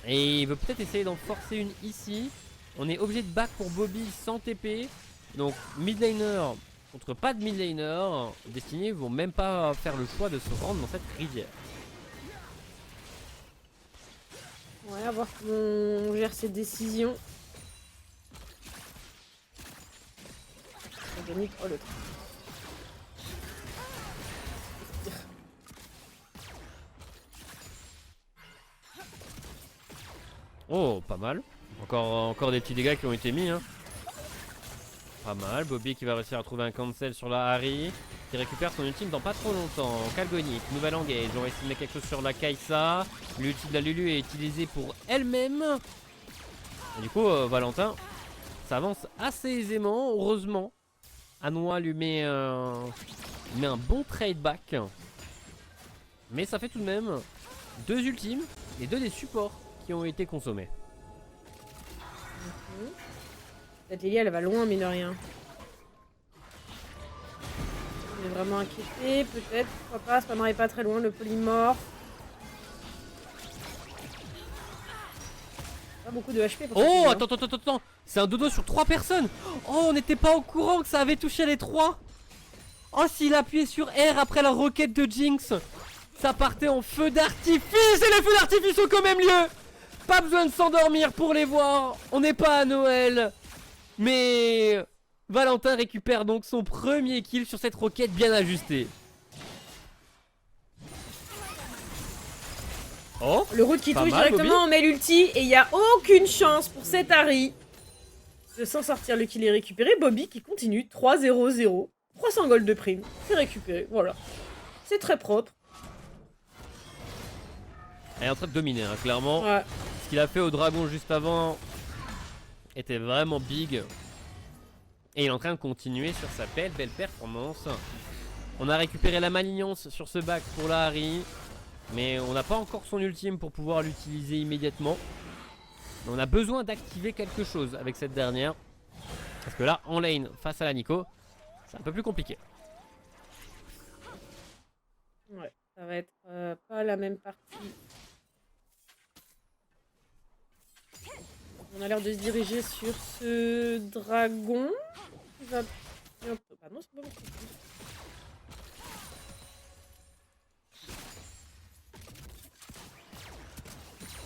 Speaker 2: Et il veut peut-être essayer d'en forcer une ici. On est obligé de back pour Bobby sans TP. Donc mid laner contre pas de mid laner. Destiny vont même pas faire le choix de se rendre dans cette rivière.
Speaker 1: Ouais, à voir comment on gère ces décisions. Organique, oh l'autre.
Speaker 2: Oh, pas mal. Encore des petits dégâts qui ont été mis. Hein. Pas mal. Bobby qui va réussir à trouver un cancel sur la Harry. Qui récupère son ultime dans pas trop longtemps. Kalgonite, nouvelle engage. On va essayer de mettre quelque chose sur la Kai'Sa. L'ulti de la Lulu est utilisé pour elle-même. Et du coup, Valentin, ça avance assez aisément. Heureusement. Anoa lui met un bon trade back. Mais ça fait tout de même 2 ultimes et 2 des supports qui ont été consommés.
Speaker 1: Cette Lilia, elle va loin, mine de rien. On est vraiment inquiété, peut-être, pourquoi pas. Spanra est pas très loin, le polymorphe. Pas beaucoup de HP pour cette
Speaker 2: Oh,
Speaker 1: Lilia.
Speaker 2: attends. C'est un dodo sur 3 personnes. Oh, on n'était pas au courant que ça avait touché les 3. Oh, s'il appuyait sur R après la roquette de Jinx, ça partait en feu d'artifice. Et les feux d'artifice ont quand même lieu. Pas besoin de s'endormir pour les voir. On n'est pas à Noël. Mais Valentin récupère donc son premier kill sur cette roquette bien ajustée. Oh,
Speaker 1: Le route qui
Speaker 2: pas
Speaker 1: touche
Speaker 2: mal,
Speaker 1: directement, on met l'ulti et il n'y a aucune chance pour cet Harry de s'en sortir. Le kill est récupéré. Bobby qui continue 3-0-0. 300 gold de prime. C'est récupéré. Voilà. C'est très propre.
Speaker 2: Elle est en train de dominer, hein, clairement.
Speaker 1: Ouais.
Speaker 2: Ce qu'il a fait au dragon juste avant était vraiment big. Et il est en train de continuer sur sa belle performance. On a récupéré la malignance sur ce bac pour la Harry. Mais on n'a pas encore son ultime pour pouvoir l'utiliser immédiatement. Mais on a besoin d'activer quelque chose avec cette dernière. Parce que là, en lane, face à la Nico, c'est un peu plus compliqué.
Speaker 1: Ouais. Ça va être pas la même partie. On a l'air de se diriger sur ce dragon. Il va bientôt... Ah non, c'est pas beaucoup.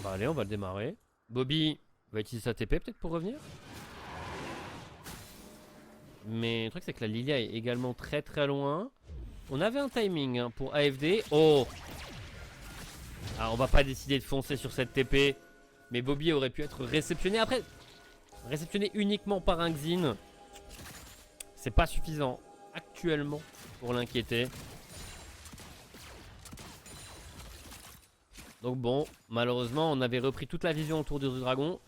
Speaker 2: Bah allez, on va le démarrer. Bobby va utiliser sa TP peut-être pour revenir. Mais le truc c'est que la Lilia est également très loin. On avait un timing hein, pour AFD. Oh! Ah, on va pas décider de foncer sur cette TP. Mais Bobby aurait pu être réceptionné. Après, réceptionné uniquement par un Xin, c'est pas suffisant actuellement pour l'inquiéter. Donc bon, malheureusement, on avait repris toute la vision autour du dragon.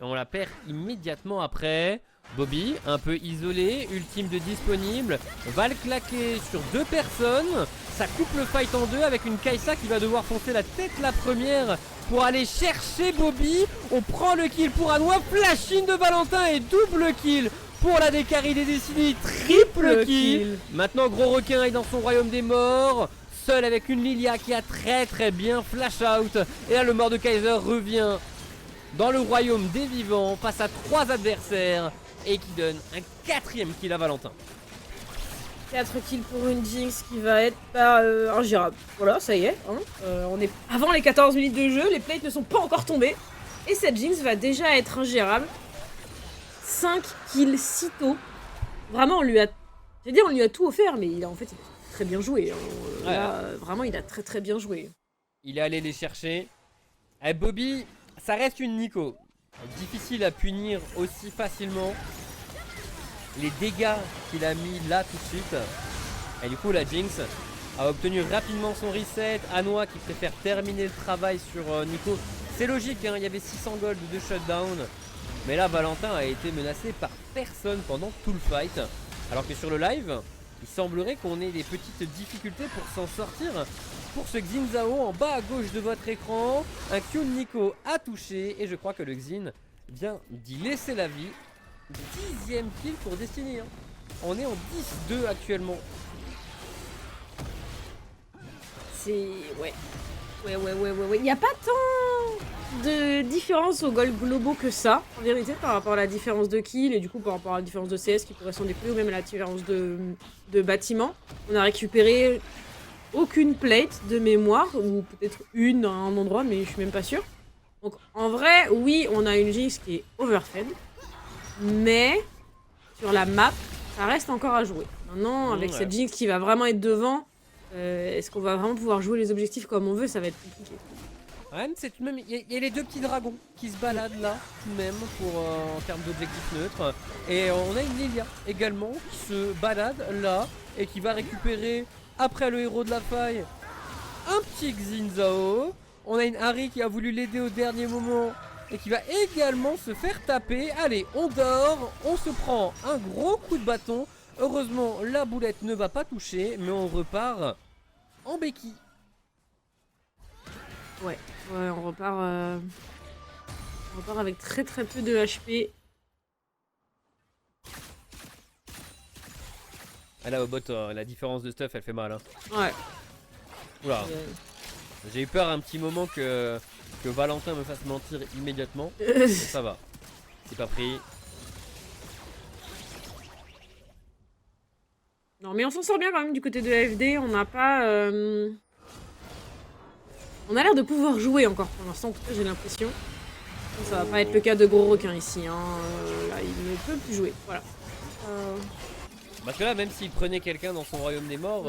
Speaker 2: Et on la perd immédiatement après. Bobby, un peu isolé, ultime de disponible, va le claquer sur 2 personnes. Ça coupe le fight en 2 avec une Kai'Sa qui va devoir foncer la tête la première pour aller chercher Bobby. On prend le kill pour Anwa, flash-in de Valentin et double kill pour la Dekari des Destiny, triple kill. Maintenant Gros Requin est dans son royaume des morts, seul avec une Lilia qui a très bien flash out. Et là le Mordekaiser revient dans le royaume des vivants face à 3 adversaires et qui donne un 4ème kill à Valentin.
Speaker 1: 4 kills pour une Jinx qui va être pas ingérable. Voilà, ça y est. Hein. On est avant les 14 minutes de jeu, les plates ne sont pas encore tombées. Et cette Jinx va déjà être ingérable. 5 kills si tôt. Vraiment, on lui a... Je veux dire, on lui a tout offert, mais il a très bien joué. Hein. Là, vraiment, il a très bien joué.
Speaker 2: Il est allé les chercher. Eh, Bobby, ça reste une Nico. Difficile à punir aussi facilement. Les dégâts qu'il a mis là tout de suite. Et du coup la Jinx a obtenu rapidement son reset. Anwa qui préfère terminer le travail sur Nico. C'est logique hein, il y avait 600 gold de shutdown. Mais là Valentin a été menacé par personne pendant tout le fight. Alors que sur le live, il semblerait qu'on ait des petites difficultés pour s'en sortir. Pour ce Xin Zhao en bas à gauche de votre écran, un Q de Nico a touché et je crois que le Xin vient d'y laisser la vie. 10ème kill pour Destiny. Hein. On est en 10-2 actuellement.
Speaker 1: C'est... Ouais. Il n'y a pas tant de différence au gold globaux que ça, en vérité, par rapport à la différence de kill et du coup par rapport à la différence de CS qui pourrait s'en découler ou même à la différence de bâtiment. On a récupéré aucune plate de mémoire, ou peut-être une à un endroit, mais je suis même pas sûre. Donc en vrai, oui, on a une Jinx qui est overfed, mais sur la map, ça reste encore à jouer. Maintenant, avec cette Jinx qui va vraiment être devant, est-ce qu'on va vraiment pouvoir jouer les objectifs comme on veut? Ça va être compliqué.
Speaker 2: Ouais, il y a les 2 petits dragons qui se baladent là, tout de même, pour, en termes d'objectifs neutres. Et on a une Lilia également qui se balade là et qui va récupérer, après le héros de la faille, un petit Xin Zhao. On a une Harry qui a voulu l'aider au dernier moment et qui va également se faire taper. Allez, on dort, on se prend un gros coup de bâton. Heureusement, la boulette ne va pas toucher, mais on repart en béquille.
Speaker 1: Ouais, on repart avec très peu de HP.
Speaker 2: Ah là au bot, la différence de stuff elle fait mal hein.
Speaker 1: Ouais.
Speaker 2: Oula. J'ai eu peur un petit moment que Valentin me fasse mentir immédiatement. Ça va. C'est pas pris.
Speaker 1: Non mais on s'en sort bien quand même du côté de AFD, on n'a pas... On a l'air de pouvoir jouer encore pour l'instant, en tout cas j'ai l'impression. Ça va pas être le cas de Gros Requin ici, hein. Là il ne peut plus jouer, voilà.
Speaker 2: Parce que là même s'il prenait quelqu'un dans son royaume des morts,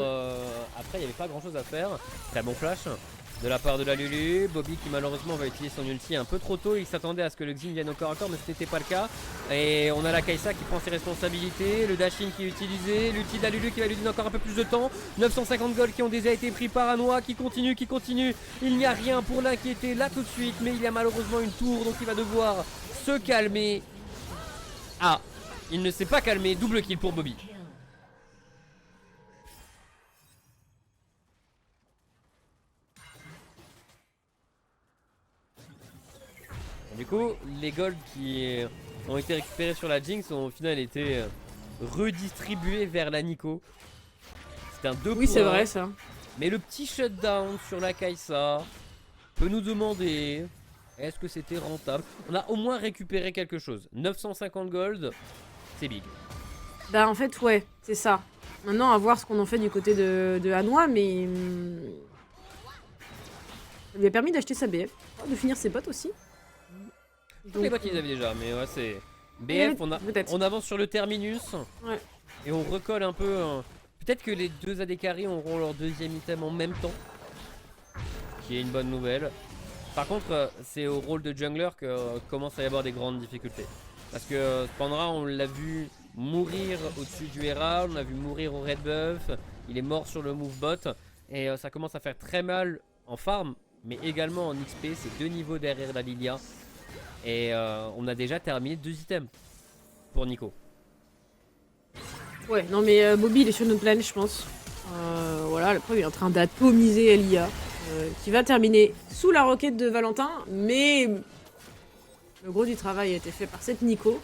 Speaker 2: après il n'y avait pas grand chose à faire. Très bon flash. de la part de la Lulu. Bobby qui malheureusement va utiliser son ulti un peu trop tôt. Il s'attendait à ce que le Xin vienne encore mais ce n'était pas le cas. Et on a la Kai'Sa qui prend ses responsabilités. Le Dashin qui est utilisé. L'ulti de la Lulu qui va lui donner encore un peu plus de temps. 950 gold qui ont déjà été pris par Anoa. Qui continue. Il n'y a rien pour l'inquiéter là tout de suite. Mais il y a malheureusement une tour. Donc il va devoir se calmer. Ah, il ne s'est pas calmé. Double kill pour Bobby. Du coup, les golds qui ont été récupérés sur la Jinx ont au final été redistribués vers la Nico. C'est un 2
Speaker 1: Oui,
Speaker 2: pour
Speaker 1: c'est
Speaker 2: 1.
Speaker 1: vrai ça.
Speaker 2: Mais le petit shutdown sur la Kai'Sa peut nous demander est-ce que c'était rentable. On a au moins récupéré quelque chose. 950 gold, c'est big.
Speaker 1: Bah en fait, ouais, c'est ça. Maintenant, à voir ce qu'on en fait du côté de Hanois, mais... ça lui a permis d'acheter sa BF, de finir ses potes aussi.
Speaker 2: Toutes les boîtes ils avaient déjà, mais ouais, c'est... BF, on avance sur le terminus.
Speaker 1: Ouais.
Speaker 2: Et on recolle un peu... Peut-être que les deux AD carry auront leur deuxième item en même temps. Qui est une bonne nouvelle. Par contre, c'est au rôle de jungler que commence à y avoir des grandes difficultés. Parce que Pandra, on l'a vu mourir au-dessus du Herald, on l'a vu mourir au red buff, il est mort sur le move bot. Et ça commence à faire très mal en farm, mais également en XP, c'est 2 niveaux derrière la Lilia. Et on a déjà terminé 2 items pour Nico.
Speaker 1: Ouais, non mais Bobby il est sur notre planète je pense. Voilà, le preuve il est en train d'atomiser Elia. Qui va terminer sous la roquette de Valentin. Mais le gros du travail a été fait par cette Nico.
Speaker 2: Donc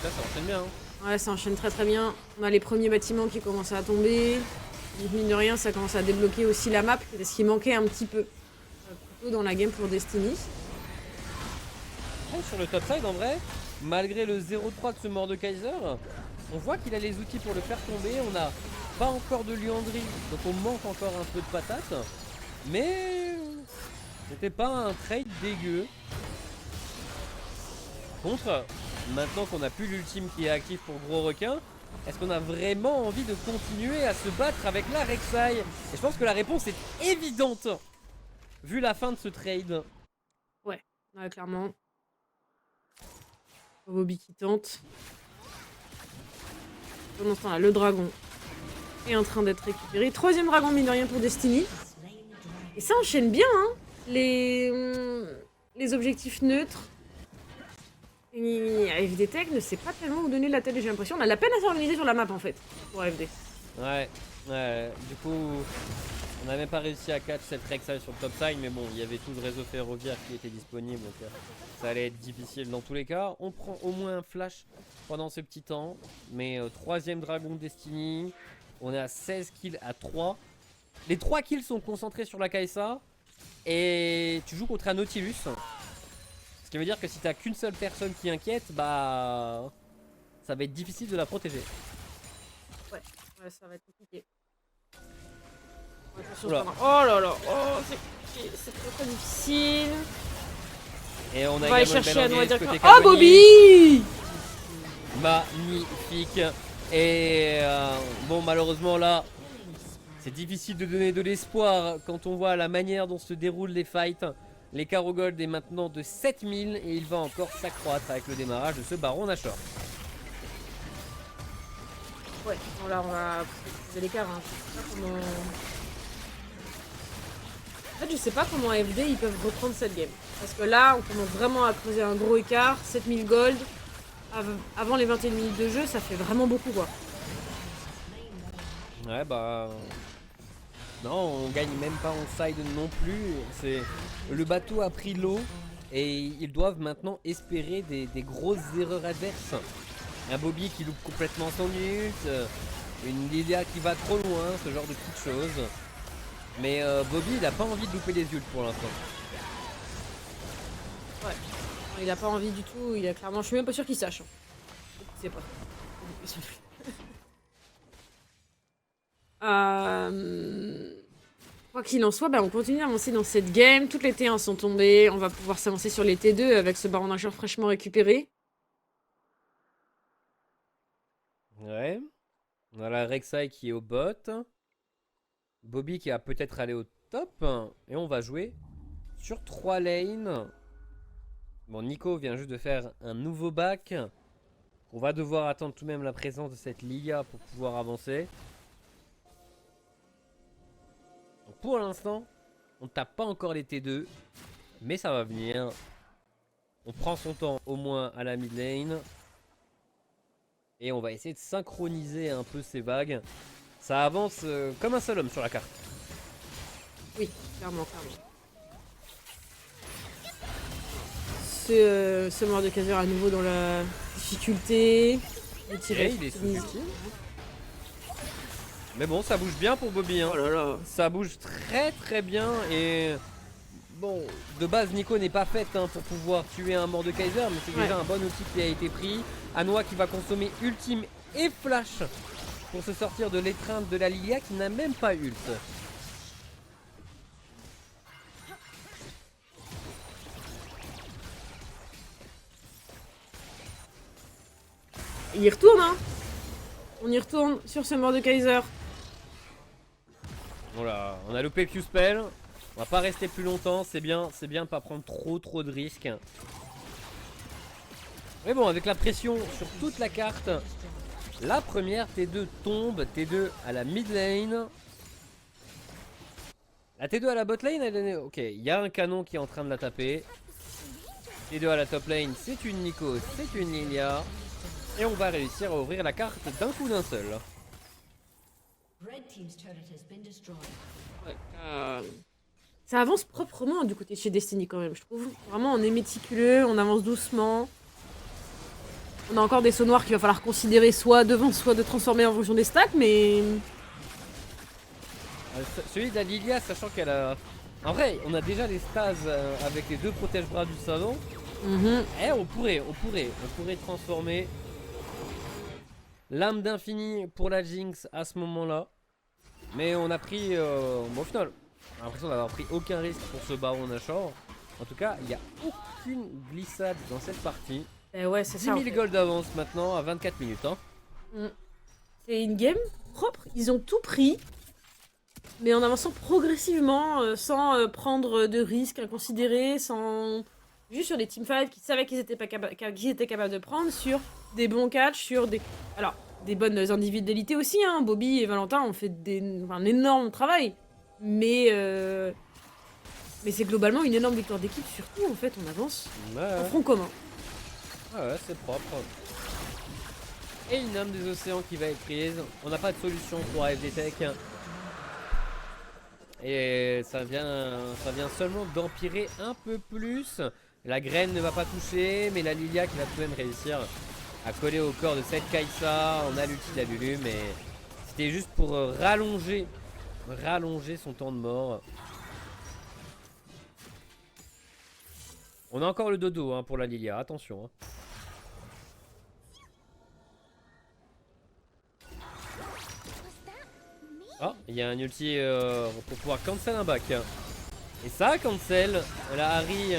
Speaker 2: là ça enchaîne bien.
Speaker 1: Ouais, ça enchaîne très très bien. On a les premiers bâtiments qui commencent à tomber. Donc, mine de rien, ça commence à débloquer aussi la map. C'est ce qui manquait un petit peu plutôt dans la game pour Destiny.
Speaker 2: Sur le top side en vrai, malgré le 0-3 de ce Mordekaiser, on voit qu'il a les outils pour le faire tomber. On n'a pas encore de Liandry, donc on manque encore un peu de patates. Mais c'était pas un trade dégueu. Contre, maintenant qu'on a plus l'ultime qui est actif pour Gros Requin, est-ce qu'on a vraiment envie de continuer à se battre avec la Rek'Sai? Et je pense que la réponse est évidente, vu la fin de ce trade.
Speaker 1: Ouais, clairement. Bobby qui tente. Pendant ce temps-là, le dragon est en train d'être récupéré. 3ème dragon, mine de rien, pour Destiny. Et ça enchaîne bien, hein, les objectifs neutres. Et AFD Tech ne sait pas tellement où donner la tête, j'ai l'impression. On a la peine à s'organiser sur la map, en fait, pour AFD.
Speaker 2: Ouais, du coup, on n'a même pas réussi à catch cette Rek'Sai sur le top side, mais bon, il y avait tout le réseau ferroviaire qui était disponible, donc ça allait être difficile dans tous les cas. On prend au moins un flash pendant ce petit temps, mais 3ème dragon Destiny, on est à 16 kills à 3. Les 3 kills sont concentrés sur la Kai'Sa, et tu joues contre un Nautilus. Ce qui veut dire que si t'as qu'une seule personne qui inquiète, bah ça va être difficile de la protéger.
Speaker 1: Ouais, ça va être compliqué. Oh là là, c'est très difficile.
Speaker 2: Et on
Speaker 1: va aller chercher à Noix
Speaker 2: directement.
Speaker 1: Oh Bobby!
Speaker 2: Magnifique. Et bon, malheureusement là, c'est difficile de donner de l'espoir quand on voit la manière dont se déroulent les fights. L'écart gold est maintenant de 7000 et il va encore s'accroître avec le démarrage de ce baron Nashor.
Speaker 1: Ouais, bon là on va poser l'écart. Hein. En fait, je sais pas comment AFD ils peuvent reprendre cette game. Parce que là, on commence vraiment à creuser un gros écart. 7000 gold. Avant les 21 minutes de jeu, ça fait vraiment beaucoup quoi.
Speaker 2: Ouais, bah. Non, on gagne même pas en side non plus. Le bateau a pris l'eau et ils doivent maintenant espérer des grosses erreurs adverses. Un Bobby qui loupe complètement son ult, une Lilia qui va trop loin, ce genre de petites choses. Mais Bobby, il a pas envie de louper les ults pour l'instant.
Speaker 1: Ouais, il a pas envie du tout. Il a clairement, je suis même pas sûr qu'il sache. C'est pas. Quoi qu'il en soit, bah, on continue à avancer dans cette game. Toutes les T1 sont tombées. On va pouvoir s'avancer sur les T2 avec ce baron Nashor fraîchement récupéré.
Speaker 2: Ouais. On a la Rek'Sai qui est au bot. Bobby qui va peut-être aller au top. Et on va jouer sur 3 lanes. Bon, Nico vient juste de faire un nouveau back. On va devoir attendre tout de même la présence de cette Lilia pour pouvoir avancer. Donc pour l'instant, on ne tape pas encore les T2. Mais ça va venir. On prend son temps au moins à la mid lane. Et on va essayer de synchroniser un peu ces vagues. Ça avance comme un seul homme sur la carte.
Speaker 1: Oui, clairement. Ce Mordekaiser à nouveau dans la difficulté.
Speaker 2: Et il est sous-ultime. Mais bon, ça bouge bien pour Bobby. Hein.
Speaker 1: Oh là là.
Speaker 2: Ça bouge très bien. Et bon, de base, Nico n'est pas faite pour pouvoir tuer un Mordekaiser. Mais c'est déjà un bon outil qui a été pris. Anoa qui va consommer ultime et flash pour se sortir de l'étreinte de la Lilia qui n'a même pas ult.
Speaker 1: Il y retourne, hein. On y retourne sur ce Mordekaiser.
Speaker 2: Voilà, on a loupé le Q-Spell. On va pas rester plus longtemps, c'est bien de pas prendre trop de risques. Mais bon, avec la pression sur toute la carte, la première T2 tombe, T2 à la mid lane. La T2 à la bot lane, elle est... Ok, il y a un canon qui est en train de la taper. T2 à la top lane, c'est une Nico, c'est une Lilia. Et on va réussir à ouvrir la carte d'un coup d'un seul.
Speaker 1: Ouais, ça avance proprement du côté de chez Destiny quand même, je trouve. Vraiment, on est méticuleux, on avance doucement. On a encore des sauts noirs qu'il va falloir considérer soit devant, soit de transformer en fonction des stacks, mais...
Speaker 2: Celui de la Lilia, sachant qu'elle a... En vrai, on a déjà les stas avec les 2 protège-bras du salon. Eh, on pourrait transformer l'âme d'infini pour la Jinx à ce moment-là. Mais on a pris... Bon, au final, on a l'impression d'avoir pris aucun risque pour ce Baron Nashor. En tout cas, il n'y a aucune glissade dans cette partie.
Speaker 1: ouais, c'est
Speaker 2: 10
Speaker 1: ça.
Speaker 2: 000 gold d'avance maintenant à 24 minutes. Hein.
Speaker 1: C'est une game propre, ils ont tout pris. Mais en avançant progressivement, sans prendre de risques inconsidérés, sans... Juste sur des teamfights qu'ils savaient qu'ils étaient capables de prendre, sur des bons catchs, sur des... Alors, des bonnes individualités aussi, hein. Bobby et Valentin ont fait un énorme travail. Mais c'est globalement une énorme victoire d'équipe, surtout en fait, on avance en front commun.
Speaker 2: Ouais, c'est propre. Et une âme des océans qui va être prise. On n'a pas de solution pour AFD Tech. Et ça vient seulement d'empirer un peu plus. La graine ne va pas toucher, mais la Lilia qui va tout de même réussir à coller au corps de cette Kai'Sa. On a l'ulti de la Lulu, mais c'était juste pour rallonger son temps de mort. On a encore le dodo pour la Lilia, attention. Oh, il y a un ulti pour pouvoir cancel un back. Et ça, cancel, la Harry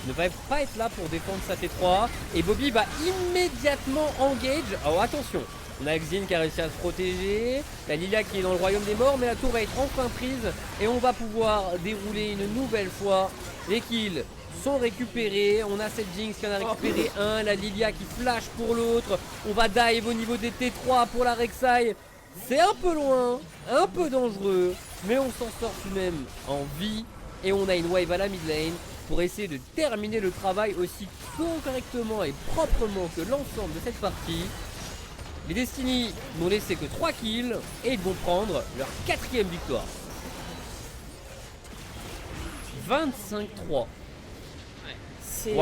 Speaker 2: ne va pas être là pour défendre sa T3. Et Bobby va immédiatement engage. Oh, attention, on a Xin qui a réussi à se protéger. La Lilia qui est dans le royaume des morts, mais la tour va être enfin prise. Et on va pouvoir dérouler une nouvelle fois. Les kills sont récupérés. On a cette Jinx qui en a récupéré un. La Lilia qui flash pour l'autre. On va dive au niveau des T3 pour la Rek'Sai. C'est un peu loin, un peu dangereux, mais on s'en sort tout de même en vie. Et on a une wave à la mid lane pour essayer de terminer le travail aussi correctement et proprement que l'ensemble de cette partie. Les Destiny n'ont laissé que 3 kills et ils vont prendre leur 4e victoire. 25-3.
Speaker 1: C'est...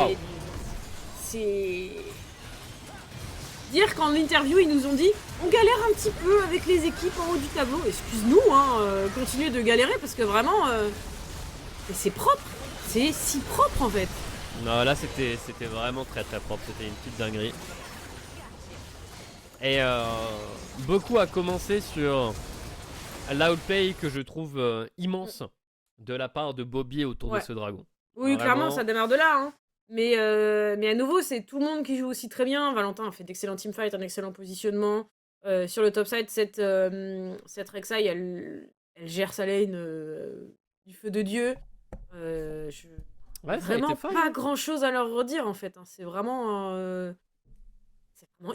Speaker 1: Dire qu'en interview ils nous ont dit on galère un petit peu avec les équipes en haut du tableau. Excuse-nous, continuez de galérer parce que vraiment c'est propre, c'est si propre en fait.
Speaker 2: Non, là c'était vraiment très propre, c'était une petite dinguerie. Et beaucoup a commencé sur l'outplay que je trouve immense de la part de Bobby autour de ce dragon.
Speaker 1: Oui, vraiment... clairement ça démarre de là. Hein. Mais à nouveau, c'est tout le monde qui joue aussi très bien. Valentin a fait d'excellents teamfights, un excellent positionnement. Sur le top side, cette Rek'Sai, elle gère sa lane du feu de Dieu.
Speaker 2: Ouais, ça a été
Speaker 1: Vraiment
Speaker 2: fun,
Speaker 1: pas
Speaker 2: hein.
Speaker 1: grand-chose à leur redire en fait, hein. C'est vraiment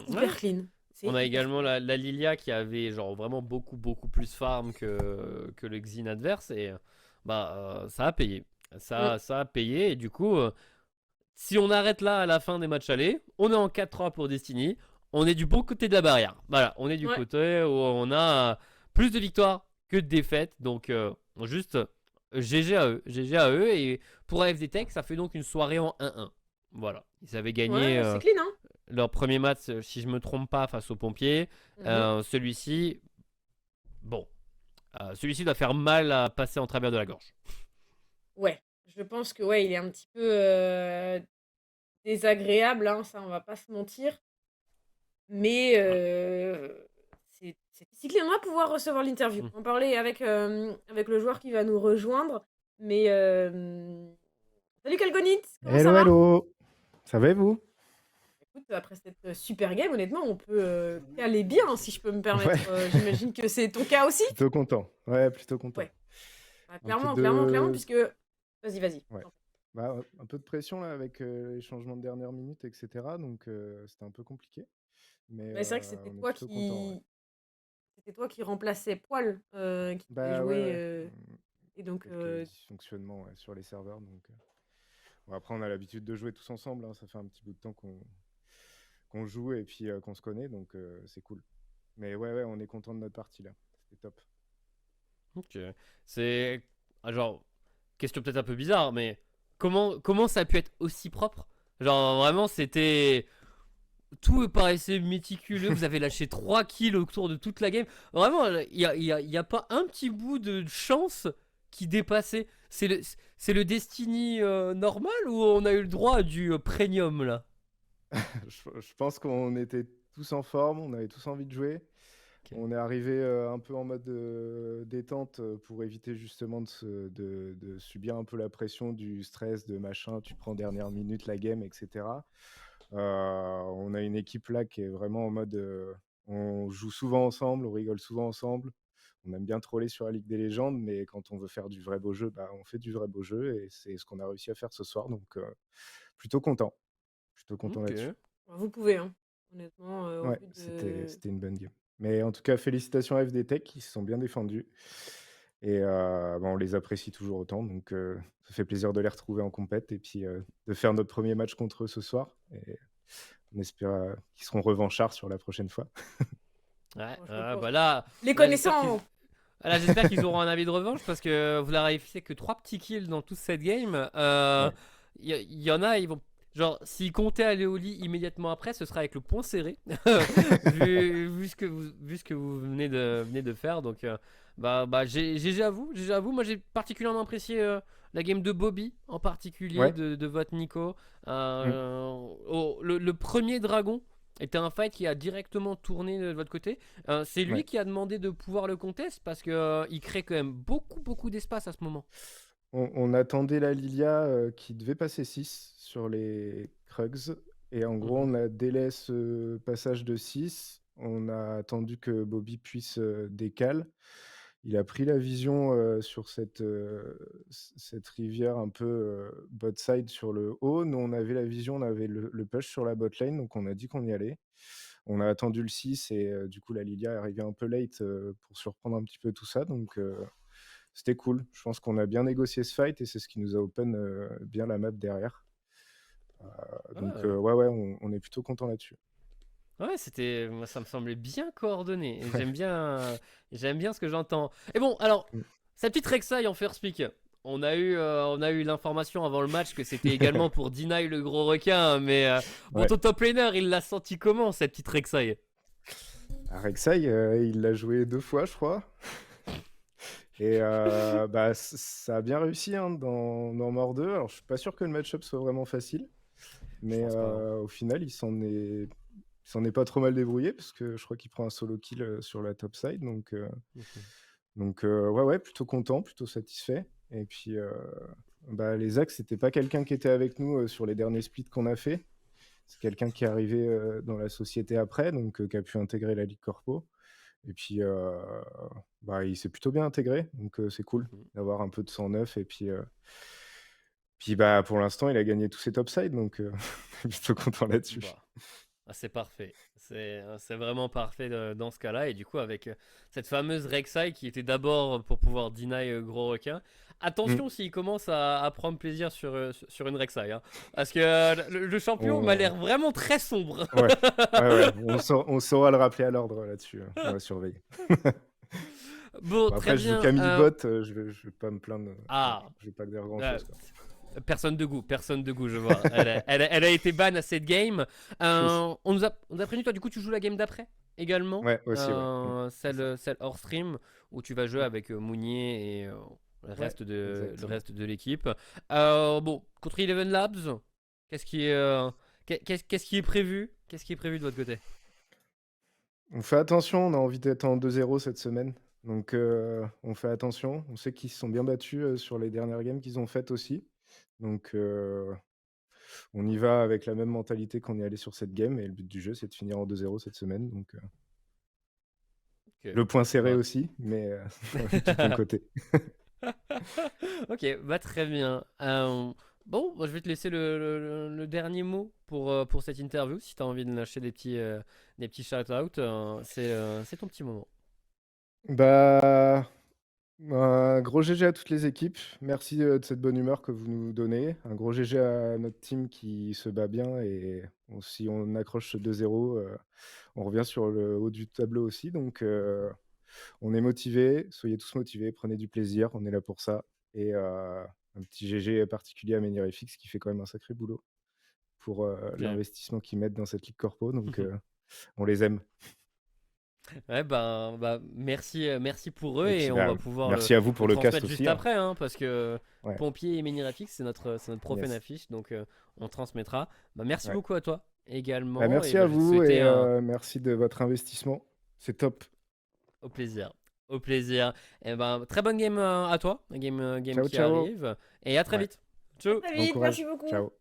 Speaker 1: hyper
Speaker 2: Ouais.
Speaker 1: clean. C'est
Speaker 2: On a
Speaker 1: hyper
Speaker 2: également
Speaker 1: clean.
Speaker 2: la Lilia qui avait genre vraiment beaucoup plus farm que le Xin adverse et ça a payé.
Speaker 1: Mm.
Speaker 2: Ça a payé et du coup, si on arrête là à la fin des matchs allés, on est en 4-3 pour Destiny. On est du bon côté de la barrière. Voilà, on est du
Speaker 1: Ouais.
Speaker 2: côté où on a plus de victoires que de défaites. Donc, juste GG à eux. GG à eux. Et pour AFD Tech, ça fait donc une soirée en 1-1. Voilà. Ils avaient gagné
Speaker 1: Ouais, c'est clean, hein.
Speaker 2: leur premier match, si je me trompe pas, face aux pompiers.
Speaker 1: Mhm.
Speaker 2: Celui-ci, bon, celui-ci doit faire mal à passer en travers de la gorge.
Speaker 1: Ouais. Je pense que ouais, il est un petit peu désagréable, hein, ça on va pas se mentir. Mais c'est cyclé. On va pouvoir recevoir l'interview.
Speaker 2: Mm.
Speaker 1: On parlait avec le joueur qui va nous rejoindre. Mais salut Kalgonit, comment ça
Speaker 4: Hello,
Speaker 1: va?
Speaker 4: hello! Ça va et vous?
Speaker 1: Écoute, après cette super game, honnêtement, on peut caler bien, hein, si je peux me permettre.
Speaker 4: Ouais,
Speaker 1: J'imagine que c'est ton cas aussi?
Speaker 4: plutôt content. Ouais, plutôt content.
Speaker 1: Ouais. Bah,
Speaker 4: Un peu
Speaker 1: clairement,
Speaker 4: de...
Speaker 1: puisque. Vas-y, vas-y.
Speaker 4: Ouais. Bah, un peu de pression là avec les changements de dernière minute, etc. Donc c'était un peu compliqué. Mais
Speaker 1: Mais c'est vrai que
Speaker 4: on est plutôt content, ouais.
Speaker 1: c'était toi qui remplaçais Poil, qui devait
Speaker 4: Bah ouais,
Speaker 1: jouer.
Speaker 4: ouais.
Speaker 1: Et donc,
Speaker 4: Quelques dysfonctionnements ouais, sur les serveurs. Donc, bon, après, on a l'habitude de jouer tous ensemble, hein. Ça fait un petit bout de temps qu'on joue et puis qu'on se connaît. Donc c'est cool. Mais ouais, on est content de notre partie là. C'était top.
Speaker 2: Ok. C'est. Genre, question peut-être un peu bizarre, mais comment ça a pu être aussi propre? Genre, vraiment, c'était. Tout paraissait méticuleux. Vous avez lâché 3 kills autour de toute la game. Vraiment, y a pas un petit bout de chance qui dépassait. C'est le Destiny normal ou on a eu le droit à du premium là?
Speaker 4: Je pense qu'on était tous en forme, on avait tous envie de jouer.
Speaker 2: Ok.
Speaker 4: On est arrivé un peu en mode détente pour éviter justement de subir un peu la pression du stress, de machin, tu prends dernière minute la game, etc. On a une équipe là qui est vraiment en mode on joue souvent ensemble, on rigole souvent ensemble. On aime bien troller sur la Ligue des légendes, mais quand on veut faire du vrai beau jeu, bah, on fait du vrai beau jeu et c'est ce qu'on a réussi à faire ce soir. Donc plutôt content, plutôt content
Speaker 2: Ok.
Speaker 4: là-dessus.
Speaker 1: vous pouvez, hein. Honnêtement, au
Speaker 4: Ouais,
Speaker 1: vu
Speaker 4: c'était
Speaker 1: de.
Speaker 4: c'était une bonne game. Mais en tout cas, félicitations à FD Tech, ils se sont bien défendus. Et bah, on les apprécie toujours autant. Donc, ça fait plaisir de les retrouver en compète et puis de faire notre premier match contre eux ce soir. Et on espère qu'ils seront revanchards sur la prochaine fois.
Speaker 2: Ouais,
Speaker 1: Franchement, pour
Speaker 2: là,
Speaker 1: les
Speaker 2: j'espère qu'ils.
Speaker 1: connaissants.
Speaker 2: J'espère qu'ils auront un avis de revanche parce que vous leur avez fait que 3 petits kills dans toute cette game.
Speaker 4: Ouais.
Speaker 2: Y en a, ils vont. Genre, s'ils comptaient aller au lit immédiatement après, ce sera avec le poing serré. Vu ce que vous venez de faire. Donc, GG à vous. GG à vous. Moi, j'ai particulièrement apprécié la game de Bobby, en particulier,
Speaker 4: Ouais.
Speaker 2: de votre Nico.
Speaker 4: Mm.
Speaker 2: Le premier dragon était un fight qui a directement tourné de votre côté. C'est lui
Speaker 4: Ouais.
Speaker 2: qui a demandé de pouvoir le contest parce que il crée quand même beaucoup d'espace à ce moment.
Speaker 4: On attendait la Lilia qui devait passer 6 sur les Krugs. Et en gros, on a délai ce passage de 6. On a attendu que Bobby puisse décale. Il a pris la vision sur cette rivière un peu bot side sur le haut. Nous, on avait la vision, on avait le push sur la bot lane, donc on a dit qu'on y allait. On a attendu le 6 et du coup, la Lilia est arrivée un peu late pour surprendre un petit peu tout ça. Donc, c'était cool. Je pense qu'on a bien négocié ce fight et c'est ce qui nous a open bien la map derrière. Donc, ouais, on est plutôt content là-dessus.
Speaker 2: Ouais, moi, ça me semblait bien coordonné. Et j'aime bien ce que j'entends. Et bon, alors,
Speaker 4: Mm.
Speaker 2: sa petite Rek'Sai en first pick. On a eu l'information avant le match que c'était également pour Deny le gros requin. Mais bon,
Speaker 4: Ouais.
Speaker 2: ton top laner, il l'a senti comment cette petite Rek'Sai?
Speaker 4: Rek'Sai, il l'a joué 2 fois, je crois. Et bah, ça a bien réussi hein, dans Mort 2. Alors, je suis pas sûr que le match-up soit vraiment facile. Mais
Speaker 2: pense pas, hein.
Speaker 4: au final, il s'en est pas trop mal débrouillé parce que je crois qu'il prend un solo kill sur la top side. Donc ouais, plutôt content, plutôt satisfait. Et puis, bah, les Axe, c'était pas quelqu'un qui était avec nous sur les derniers splits qu'on a fait. C'est quelqu'un qui est arrivé dans la société après, donc qui a pu intégrer la Ligue Corpo. Et puis, bah, il s'est plutôt bien intégré, donc c'est cool
Speaker 2: Mhm.
Speaker 4: d'avoir un peu de sang neuf. Et puis bah, pour l'instant, il a gagné tous ses topsides, donc je suis plutôt content là-dessus.
Speaker 2: Bah, c'est parfait. C'est vraiment parfait dans ce cas-là. Et du coup, avec cette fameuse Rek'Sai qui était d'abord pour pouvoir deny gros requin. Attention s'il commence à prendre plaisir sur une Rek'Sai. Hein. Parce que le champion m'a l'air vraiment très sombre.
Speaker 4: Ouais. On saura le rappeler à l'ordre là-dessus. On va surveiller.
Speaker 2: Bon,
Speaker 4: Bon,
Speaker 2: très
Speaker 4: après, je joue
Speaker 2: bien.
Speaker 4: Camille Bot, je vais pas me plaindre.
Speaker 2: Ah,
Speaker 4: Je vais pas dire grand-chose.
Speaker 2: personne de goût, je vois. Elle a été ban à cette game. On nous a prévenu, toi, du coup, tu joues la game d'après également.
Speaker 4: Ouais, aussi, ouais.
Speaker 2: Celle hors stream où tu vas jouer avec Mounier et le reste de l'équipe. Bon, contre Eleven Labs, qu'est-ce qui est prévu? Qu'est-ce qui est prévu de votre côté?
Speaker 4: On fait attention, on a envie d'être en 2-0 cette semaine. Donc, on fait attention. On sait qu'ils se sont bien battus sur les dernières games qu'ils ont faites aussi. Donc, on y va avec la même mentalité qu'on est allé sur cette game. Et le but du jeu, c'est de finir en 2-0 cette semaine. Donc, le point serré aussi, mais du bon côté.
Speaker 2: Ok, bah très bien. Bon, je vais te laisser le dernier mot pour cette interview. Si tu as envie de lâcher des petits shout-out, c'est ton petit moment.
Speaker 4: Bah, un gros GG à toutes les équipes. Merci de cette bonne humeur que vous nous donnez. Un gros GG à notre team qui se bat bien. Et si on accroche ce 2-0, on revient sur le haut du tableau aussi. Donc, on est motivés. Soyez tous motivés. Prenez du plaisir. On est là pour ça. Et un petit GG particulier à Menirefix qui fait quand même un sacré boulot pour l'investissement qu'ils mettent dans cette Ligue Corpo. Donc, on les aime.
Speaker 2: Ouais, bah merci pour eux
Speaker 4: Et puis,
Speaker 2: et on
Speaker 4: bah,
Speaker 2: va pouvoir
Speaker 4: merci à vous pour le cast
Speaker 2: transmettre
Speaker 4: aussi.
Speaker 2: juste après, hein, parce que
Speaker 4: Ouais.
Speaker 2: Pompier et Menirefix, c'est notre profane
Speaker 4: Yes.
Speaker 2: affiche, donc on transmettra. Bah, merci
Speaker 4: Ouais.
Speaker 2: beaucoup à toi également.
Speaker 4: Bah, merci
Speaker 2: et
Speaker 4: à
Speaker 2: bah, je vais te
Speaker 4: vous
Speaker 2: souhaiter
Speaker 4: et merci de votre investissement. C'est top.
Speaker 2: Au plaisir. Au plaisir. Et ben, très bonne game à toi, game
Speaker 4: Ciao,
Speaker 2: qui
Speaker 4: ciao.
Speaker 2: arrive. Et à très
Speaker 4: Ouais.
Speaker 2: vite. Ciao.
Speaker 1: Très
Speaker 4: Bon
Speaker 1: vite,
Speaker 4: courage.
Speaker 1: merci beaucoup.
Speaker 4: Ciao.